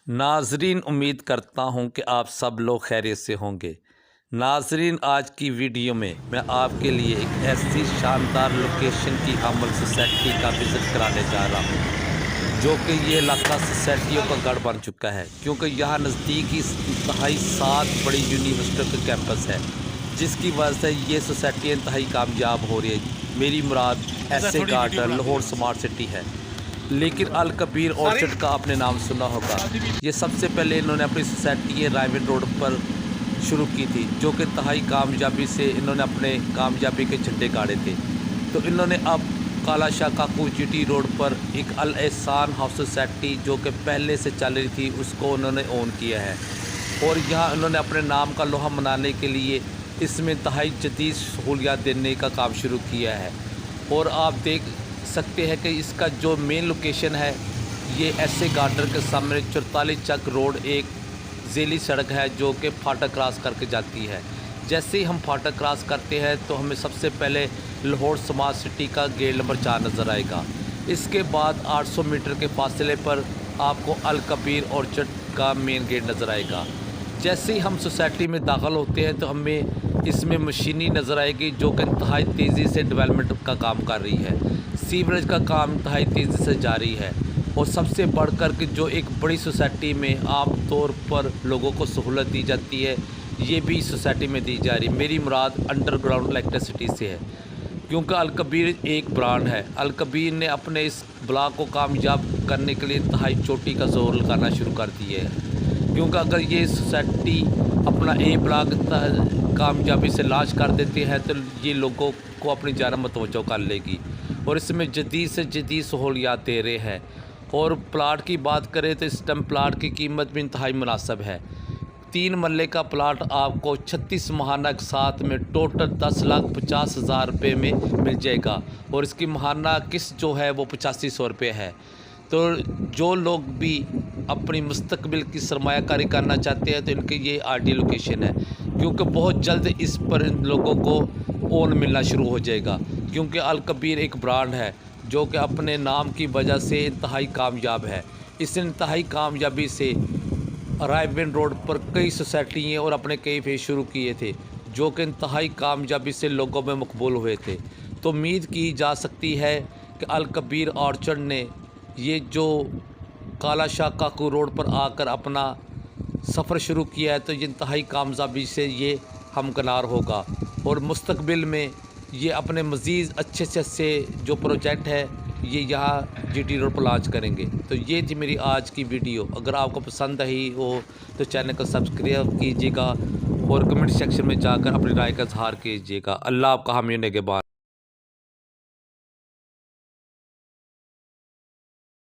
नाजरीन, उम्मीद करता हूँ कि आप सब लोग खैरियत से होंगे। नाजरीन, आज की वीडियो में मैं आपके लिए एक ऐसी शानदार लोकेशन की हमल सोसाइटी का विज़िट कराने जा रहा हूँ, जो कि ये इलाका सोसाइटियों का गढ़ बन चुका है, क्योंकि यहाँ नज़दीक ही इंतहाई 7 बड़ी यूनिवर्सिटियों का कैंपस है, जिसकी वजह से ये सोसाइटी इंतहाई कामयाब हो रही है। मेरी मुराद ऐसे गार्डन लाहौर स्मार्ट सिटी है। लेकिन अल कबीर ऑर्चर्ड का आपने नाम सुना होगा। ये सबसे पहले इन्होंने अपनी सोसाइटी रायविन रोड पर शुरू की थी, जो कि इंतहाई कामयाबी से इन्होंने अपने कामयाबी के झंडे गाड़े थे। तो इन्होंने अब काला शाह काकू जीटी रोड पर एक अल एहसान हाउस सोसाइटी, जो कि पहले से चल रही थी, उसको उन्होंने ओन किया है। और यहाँ उन्होंने अपने नाम का लोहा मनाने के लिए इसमें इंतहाई जदीद सहूलियात देने का काम शुरू किया है। और आप देख सकते हैं कि इसका जो मेन लोकेशन है, ये ऐसे गार्डन के सामने 44 चक रोड एक ज़ेली सड़क है, जो कि फाटक क्रॉस करके जाती है। जैसे ही हम फाटक क्रॉस करते हैं तो हमें सबसे पहले लाहौर स्मार्ट सिटी का गेट नंबर 4 नज़र आएगा। इसके बाद 800 मीटर के फासले पर आपको अल कबीर ऑर्चर्ड का मेन गेट नज़र आएगा। जैसे ही हम सोसाइटी में दाखिल होते हैं तो हमें इसमें मशीनी नज़र आएगी, जो कि इंतहाई तेज़ी से डेवलपमेंट का काम कर रही है। सीवरेज का काम इंतहाई तेज़ी से जारी है। और सबसे बढ़कर के जो एक बड़ी सोसाइटी में आम तौर पर लोगों को सहूलत दी जाती है, ये भी सोसाइटी में दी जा रही। मेरी मुराद अंडरग्राउंड इलेक्ट्रिसिटी से है, क्योंकि अल कबीर एक ब्रांड है। अल कबीर ने अपने इस ब्लॉक को कामयाब करने के लिए इंतहाई चोटी का जोर लगाना शुरू कर दिया है। क्योंकि अगर ये सोसाइटी अपना ए ब्लॉक कामयाबी से लॉन्च कर देती है तो ये लोगों को अपनी जानब मतवज्जो कर लेगी। और इसमें जदीद से जदीद सहूलियात दे रहे हैं। और प्लाट की बात करें तो इस टाइम प्लाट की कीमत भी इंतहाई मुनासिब है। 3 मरले का प्लाट आपको 36 माहाना के साथ में टोटल 10,50,000 रुपये में मिल जाएगा। और इसकी माहाना किस्त जो है वो 8500 रुपये है। तो जो लोग भी अपनी मुस्तकबिल की सरमायाकारी करना चाहते हैं तो इनके ये आइडियल लोकेशन है, क्योंकि बहुत जल्द इस पर इन लोगों को ओन मिलना शुरू हो जाएगा। क्योंकि अल कबीर एक ब्रांड है जो कि अपने नाम की वजह से इंतहाई कामयाब है। इस इंतहाई कामयाबी से रायविन रोड पर कई सोसाइटी हैं और अपने कई फेज शुरू किए थे, जो कि इंतहाई कामयाबी से लोगों में मकबूल हुए थे। तो उम्मीद की जा सकती है कि अल कबीर ऑर्चर्ड ने ये जो काला शाह काकू रोड पर आकर अपना सफ़र शुरू किया है, तो ये इंतहाई कामयाबी से ये हमकनार होगा। और मुस्तकबिल में ये अपने मज़ीद अच्छे से अच्छे जो प्रोजेक्ट है ये यहाँ जीटी रोड पर लॉन्च करेंगे। तो ये थी मेरी आज की वीडियो। अगर आपको पसंद आई हो तो चैनल को सब्सक्राइब कीजिएगा और कमेंट सेक्शन में जाकर अपनी राय का इजहार कीजिएगा। अल्लाह आपका हामी निगहबान।